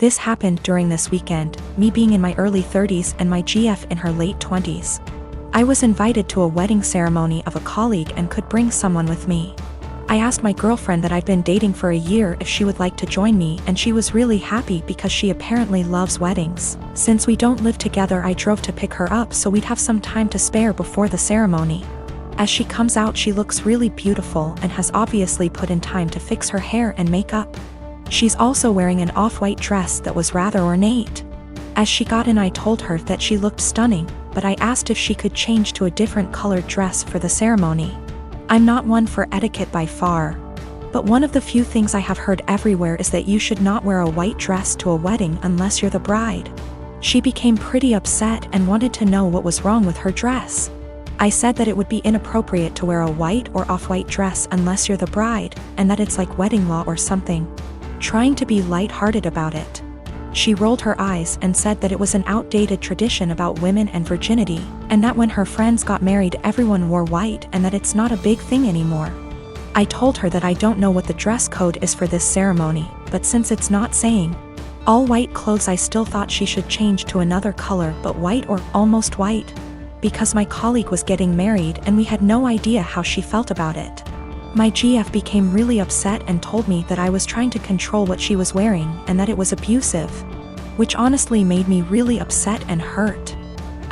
This happened during this weekend, me being in my early 30s and my GF in her late 20s. I was invited to a wedding ceremony of a colleague and could bring someone with me. I asked my girlfriend that I've been dating for a year if she would like to join me, and she was really happy because she apparently loves weddings. Since we don't live together, I drove to pick her up so we'd have some time to spare before the ceremony. As she comes out, she looks really beautiful and has obviously put in time to fix her hair and makeup. She's also wearing an off-white dress that was rather ornate. As she got in, I told her that she looked stunning, but I asked if she could change to a different colored dress for the ceremony. I'm not one for etiquette by far, but one of the few things I have heard everywhere is that you should not wear a white dress to a wedding unless you're the bride. She became pretty upset and wanted to know what was wrong with her dress. I said that it would be inappropriate to wear a white or off-white dress unless you're the bride, and that it's like wedding law or something. Trying to be light-hearted about it. She rolled her eyes and said that it was an outdated tradition about women and virginity, and that when her friends got married everyone wore white and that it's not a big thing anymore. I told her that I don't know what the dress code is for this ceremony, but since it's not saying all white clothes, I still thought she should change to another color, but white or almost white, because my colleague was getting married and we had no idea how she felt about it. My GF became really upset and told me that I was trying to control what she was wearing and that it was abusive, which honestly made me really upset and hurt.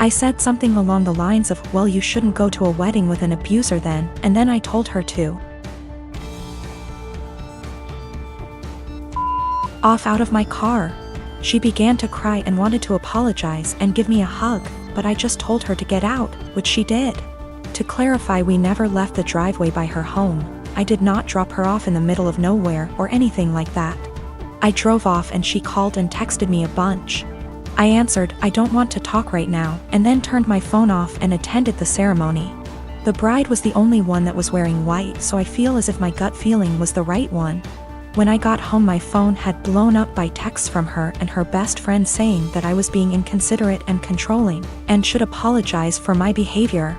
I said something along the lines of, well, you shouldn't go to a wedding with an abuser then, and then I told her to off out of my car. She began to cry and wanted to apologize and give me a hug, but I just told her to get out, which she did. To clarify, we never left the driveway by her home. I did not drop her off in the middle of nowhere or anything like that. I drove off and she called and texted me a bunch. I answered, I don't want to talk right now, and then turned my phone off and attended the ceremony. The bride was the only one that was wearing white, so I feel as if my gut feeling was the right one. When I got home, my phone had blown up by texts from her and her best friend saying that I was being inconsiderate and controlling, and should apologize for my behavior.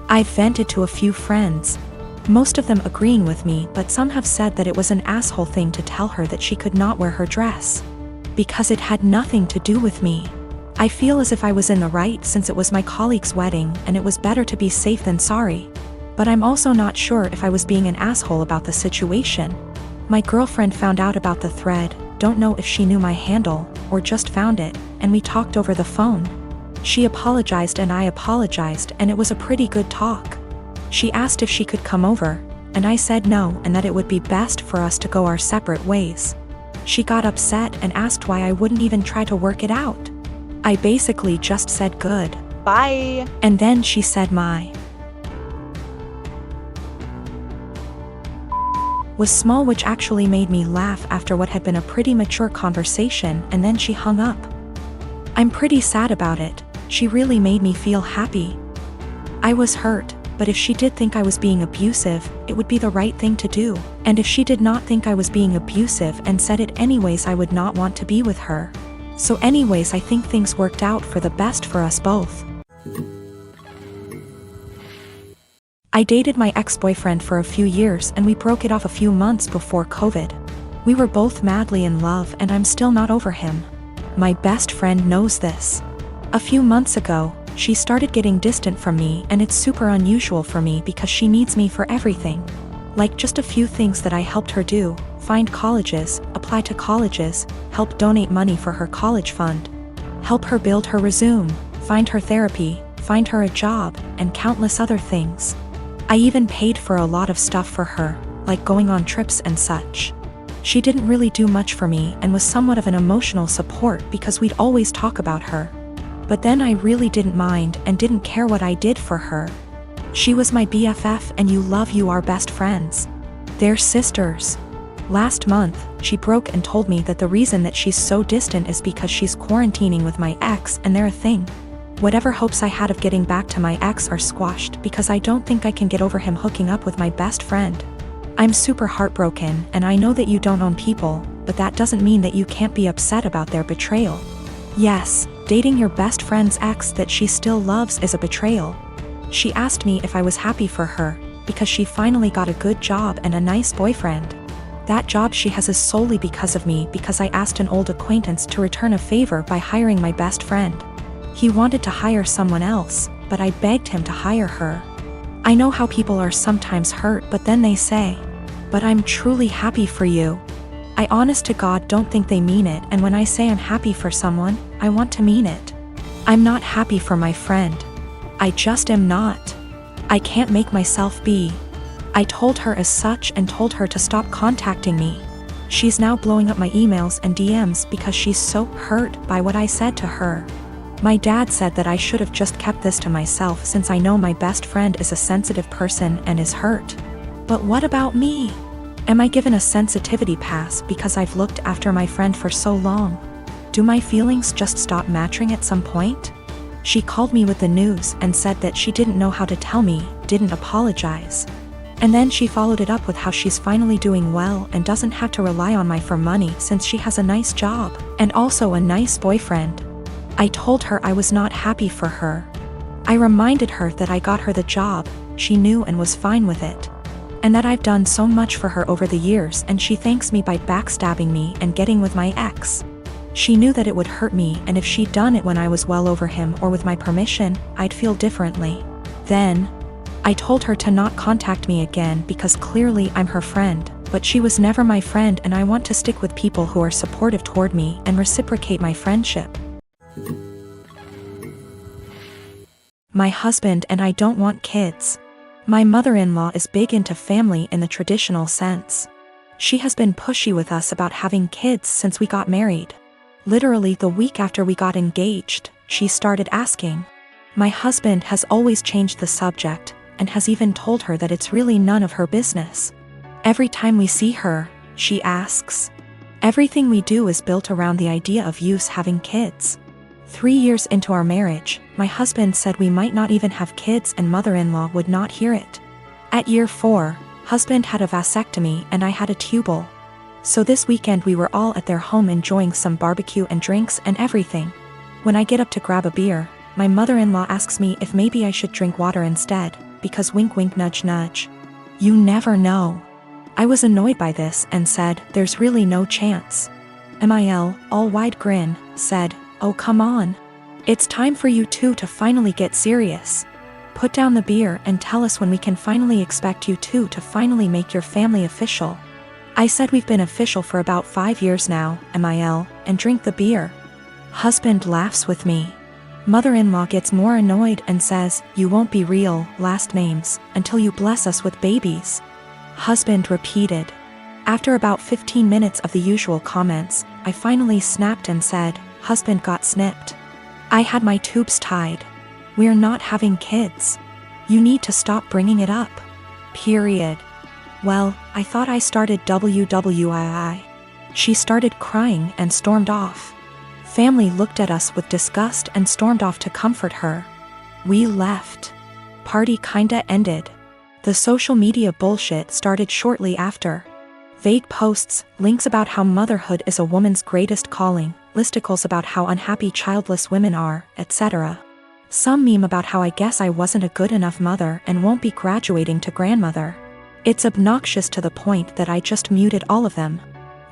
I've vented to a few friends, most of them agreeing with me, but some have said that it was an asshole thing to tell her that she could not wear her dress, because it had nothing to do with me. I feel as if I was in the right since it was my colleague's wedding and it was better to be safe than sorry. But I'm also not sure if I was being an asshole about the situation. My girlfriend found out about the thread, don't know if she knew my handle, or just found it, and we talked over the phone. She apologized and I apologized, and it was a pretty good talk. She asked if she could come over, and I said no and that it would be best for us to go our separate ways. She got upset and asked why I wouldn't even try to work it out. I basically just said good. Bye. And then she said my was small, which actually made me laugh after what had been a pretty mature conversation, and then she hung up. I'm pretty sad about it. She really made me feel happy. I was hurt, but if she did think I was being abusive, it would be the right thing to do. And if she did not think I was being abusive and said it anyways, I would not want to be with her. So anyways, I think things worked out for the best for us both. I dated my ex-boyfriend for a few years and we broke it off a few months before COVID. We were both madly in love and I'm still not over him. My best friend knows this. A few months ago, she started getting distant from me, and it's super unusual for me because she needs me for everything. Like just a few things that I helped her do: find colleges, apply to colleges, help donate money for her college fund, help her build her resume, find her therapy, find her a job, and countless other things. I even paid for a lot of stuff for her, like going on trips and such. She didn't really do much for me and was somewhat of an emotional support because we'd always talk about her. But then I really didn't mind and didn't care what I did for her. She was my BFF, and you are best friends. They're sisters. Last month, she broke and told me that the reason that she's so distant is because she's quarantining with my ex and they're a thing. Whatever hopes I had of getting back to my ex are squashed because I don't think I can get over him hooking up with my best friend. I'm super heartbroken, and I know that you don't own people, but that doesn't mean that you can't be upset about their betrayal. Yes, dating your best friend's ex that she still loves is a betrayal. She asked me if I was happy for her, because she finally got a good job and a nice boyfriend. That job she has is solely because of me, because I asked an old acquaintance to return a favor by hiring my best friend. He wanted to hire someone else, but I begged him to hire her. I know how people are sometimes hurt, but then they say, "But I'm truly happy for you." I honest to God don't think they mean it, and when I say I'm happy for someone, I want to mean it. I'm not happy for my friend. I just am not. I can't make myself be. I told her as such and told her to stop contacting me. She's now blowing up my emails and DMs because she's so hurt by what I said to her. My dad said that I should have just kept this to myself since I know my best friend is a sensitive person and is hurt. But what about me? Am I given a sensitivity pass because I've looked after my friend for so long? Do my feelings just stop matching at some point? She called me with the news and said that she didn't know how to tell me, didn't apologize. And then she followed it up with how she's finally doing well and doesn't have to rely on me for money since she has a nice job and also a nice boyfriend. I told her I was not happy for her. I reminded her that I got her the job, she knew and was fine with it. And that I've done so much for her over the years, and she thanks me by backstabbing me and getting with my ex. She knew that it would hurt me, and if she'd done it when I was well over him or with my permission, I'd feel differently. Then, I told her to not contact me again because clearly I'm her friend, but she was never my friend, and I want to stick with people who are supportive toward me and reciprocate my friendship. My husband and I don't want kids. My mother-in-law is big into family in the traditional sense. She has been pushy with us about having kids since we got married. Literally the week after we got engaged, she started asking. My husband has always changed the subject, and has even told her that it's really none of her business. Every time we see her, she asks. Everything we do is built around the idea of us having kids. 3 years into our marriage, my husband said we might not even have kids, and mother-in-law would not hear it. At year 4, husband had a vasectomy and I had a tubal. So this weekend we were all at their home enjoying some barbecue and drinks and everything. When I get up to grab a beer, my mother-in-law asks me if maybe I should drink water instead, because wink wink nudge nudge. You never know. I was annoyed by this and said, "There's really no chance." MIL, all wide grin, said, "Oh come on. It's time for you two to finally get serious. Put down the beer and tell us when we can finally expect you two to finally make your family official." I said we've been official for about 5 years now, MIL, and drink the beer. Husband laughs with me. Mother-in-law gets more annoyed and says, "You won't be real, last names, until you bless us with babies." Husband repeated. After about 15 minutes of the usual comments, I finally snapped and said, "Husband got snipped. I had my tubes tied. We're not having kids. You need to stop bringing it up. Period." Well, I thought I started WWII. She started crying and stormed off. Family looked at us with disgust and stormed off to comfort her. We left. Party kinda ended. The social media bullshit started shortly after. Vague posts, links about how motherhood is a woman's greatest calling, listicles about how unhappy childless women are, etc. Some meme about how I guess I wasn't a good enough mother and won't be graduating to grandmother. It's obnoxious to the point that I just muted all of them.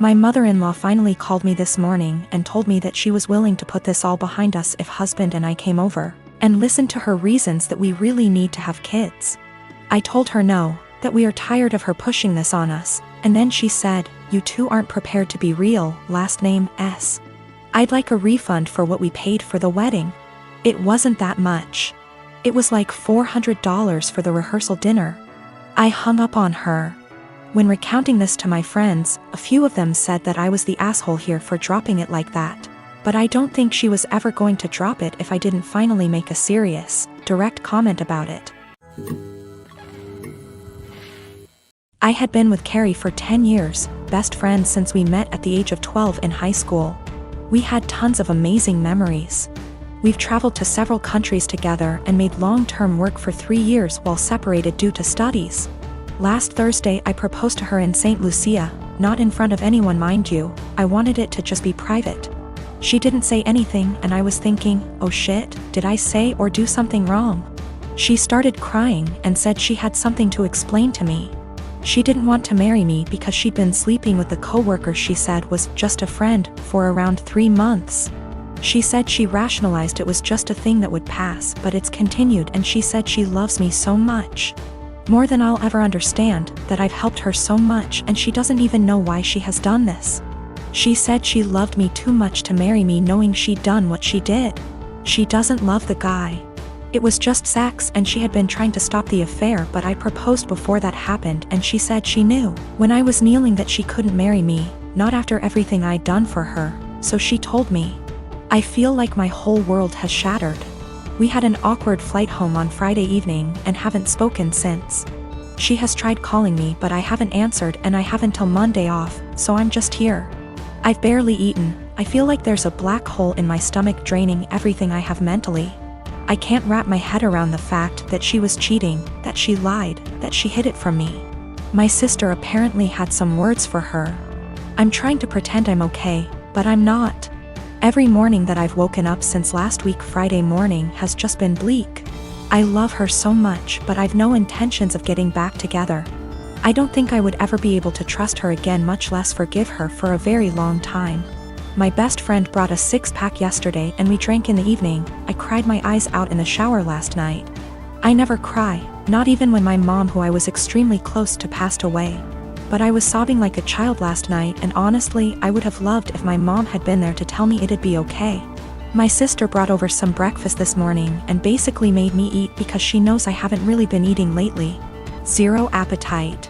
My mother-in-law finally called me this morning and told me that she was willing to put this all behind us if husband and I came over, and listened to her reasons that we really need to have kids. I told her no, that we are tired of her pushing this on us, and then she said, "You two aren't prepared to be real, last name S. I'd like a refund for what we paid for the wedding." It wasn't that much. It was like $400 for the rehearsal dinner. I hung up on her. When recounting this to my friends, a few of them said that I was the asshole here for dropping it like that. But I don't think she was ever going to drop it if I didn't finally make a serious, direct comment about it. I had been with Carrie for 10 years, best friends since we met at the age of 12 in high school. We had tons of amazing memories. We've traveled to several countries together and made long-term work for 3 years while separated due to studies. Last Thursday I proposed to her in St. Lucia, not in front of anyone mind you, I wanted it to just be private. She didn't say anything and I was thinking, oh shit, did I say or do something wrong? She started crying and said she had something to explain to me. She didn't want to marry me because she'd been sleeping with the coworker she said was just a friend for around 3 months. She said she rationalized it was just a thing that would pass, but it's continued, and she said she loves me so much. More than I'll ever understand, that I've helped her so much, and she doesn't even know why she has done this. She said she loved me too much to marry me knowing she'd done what she did. She doesn't love the guy. It was just sex and she had been trying to stop the affair, but I proposed before that happened and she said she knew when I was kneeling that she couldn't marry me, not after everything I'd done for her, so she told me. I feel like my whole world has shattered. We had an awkward flight home on Friday evening and haven't spoken since. She has tried calling me but I haven't answered and I have until Monday off, so I'm just here. I've barely eaten. I feel like there's a black hole in my stomach draining everything I have mentally. I can't wrap my head around the fact that she was cheating, that she lied, that she hid it from me. My sister apparently had some words for her. I'm trying to pretend I'm okay, but I'm not. Every morning that I've woken up since last week Friday morning has just been bleak. I love her so much, but I've no intentions of getting back together. I don't think I would ever be able to trust her again, much less forgive her, for a very long time. My best friend brought a 6-pack yesterday and we drank in the evening. I cried my eyes out in the shower last night. I never cry, not even when my mom, who I was extremely close to, passed away. But I was sobbing like a child last night, and honestly, I would have loved if my mom had been there to tell me it'd be okay. My sister brought over some breakfast this morning and basically made me eat because she knows I haven't really been eating lately. Zero appetite.